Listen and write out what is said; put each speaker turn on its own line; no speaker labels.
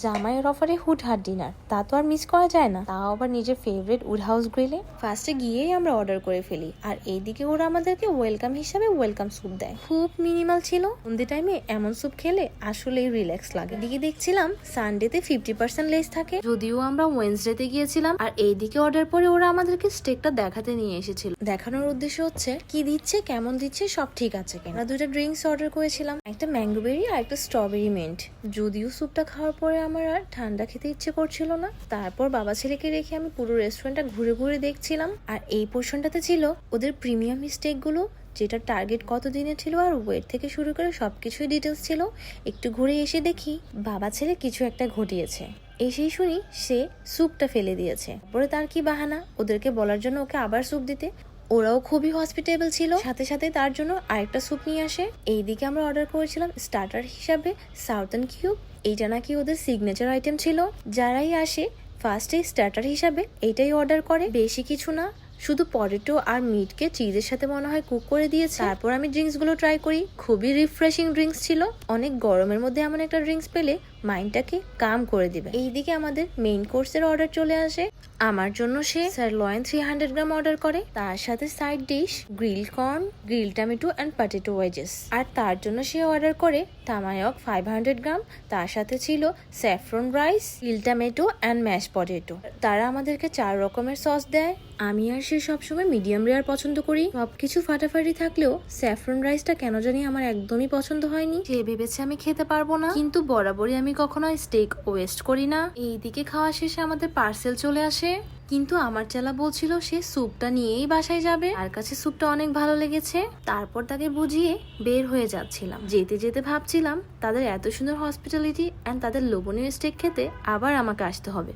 জামাইয়ের অফারে হুটহাট ডিনার, তা তো আর মিস করা যায় না, তাও আবার নিজের ফেভারিট উড হাউস গ্রিলে। ফার্স্টে গিয়েই আমরা অর্ডার করে ফেলি, আর এইদিকে ওরা আমাদেরকে ওয়েলকাম হিসাবে ওয়েলকাম স্যুপ দেয়। খুব মিনিমাল ছিল। সন্ধ্যে টাইমে এমন স্যুপ খেলে আসলেই রিল্যাক্স লাগে। এদিকে দেখছিলাম সানডেতে 50% লেস থাকে, যদিও আমরা ওয়েনসডেতে গিয়েছিলাম। আর এইদিকে অর্ডার পরে ওরা আমাদেরকে স্টেকটা দেখাতে নিয়ে এসেছিল। দেখানোর উদ্দেশ্য হচ্ছে কি দিচ্ছে, কেমন দিচ্ছে, সব ঠিক আছে কিনা। আমরা দুটো ড্রিঙ্কস অর্ডার করেছিলাম, একটা ম্যাঙ্গোবেরি আর একটা স্ট্রবেরি মিন্ট। যদিও স্যুপটা খাওয়ার পরে আমার আর ঠান্ডা খেতে ইচ্ছে করছিল না। তারপর বাবা ছেলেকে রেখে আমি পুরো রেস্টুরেন্টটা ঘুরে ঘুরে দেখছিলাম। আর এই পোর্শনটাতে ছিল ওদের প্রিমিয়াম স্টেক গুলো, যেটা টার্গেট কত দিনে ছিল আর ওয়েট থেকে শুরু করে সবকিছুই ডিটেলস ছিল। একটু ঘুরে এসে দেখি বাবা ছেলে কিছু একটা ঘটিয়েছে। এসেই শুনি সে স্যুপটা ফেলে দিয়েছে। পরে তার কি বাহানা ওদেরকে বলার জন্য ওকে আবার স্যুপ দিতে। ওরাও খুবই হসপিটেবল ছিল, সাথে সাথে তার জন্য আরেকটা স্যুপ নিয়ে আসে। এইদিকে আমরা অর্ডার করেছিলাম স্টার্টার হিসাবে সাউথার্ন কিউব। এইটা নাকি ওদের সিগনেচার আইটেম ছিল। যারাই আসে ফার্স্টে স্টার্টার হিসাবে এইটাই অর্ডার করে, বেশি কিছু না। শুধু পটেটো আর মিটকে চিজের সাথে মনে হয় কুক করে দিয়েছে। তারপর আমি ড্রিঙ্কস গুলো ট্রাই করি, খুবই রিফ্রেশিং ড্রিঙ্কস ছিল। অনেক গরমের মধ্যে এমন একটা ড্রিঙ্কস পেলে মাইন্ডটাকে কাম করে দিবে। এইদিকে আমাদের মেইন কোর্সের অর্ডার চলে আসে। আমার জন্য সে সারলয়েন 300 গ্রাম অর্ডার করে, তার সাথে side dish grill corn, grill tomato and potato wedges. আর তার জন্য সে অর্ডার করে তামায়ক 500 গ্রাম, তার সাথে ছিল saffron rice, grill tomato and mash potato. তারা আমাদেরকে 4 রকমের সস দেয়। আমি আর সে সবসময় মিডিয়াম রেয়ার পছন্দ করি। সবকিছু ফাটাফাটি থাকলেও স্যাফরন রাইসটা কেন জানি আমার একদমই পছন্দ হয়নি। সে ভেবেছে আমি খেতে পারবো না, কিন্তু বরাবরই আমি কখনো স্টেক ওয়েস্ট করি না। এইদিকে খাওয়া শেষে আমাদের পার্সেল চলে আসে, কিন্তু আমার চেলা বলছিল সে স্যুপটা নিয়েই বাসায় যাবে। তার কাছে স্যুপটা অনেক ভালো লেগেছে। তারপর তাকে বুঝিয়ে বের হয়ে যাচ্ছিলাম। যেতে যেতে ভাবছিলাম তাদের এত সুন্দর হসপিটালিটি অ্যান্ড তাদের লোভনীয় স্টেক খেতে আবার আমাকে আসতে হবে।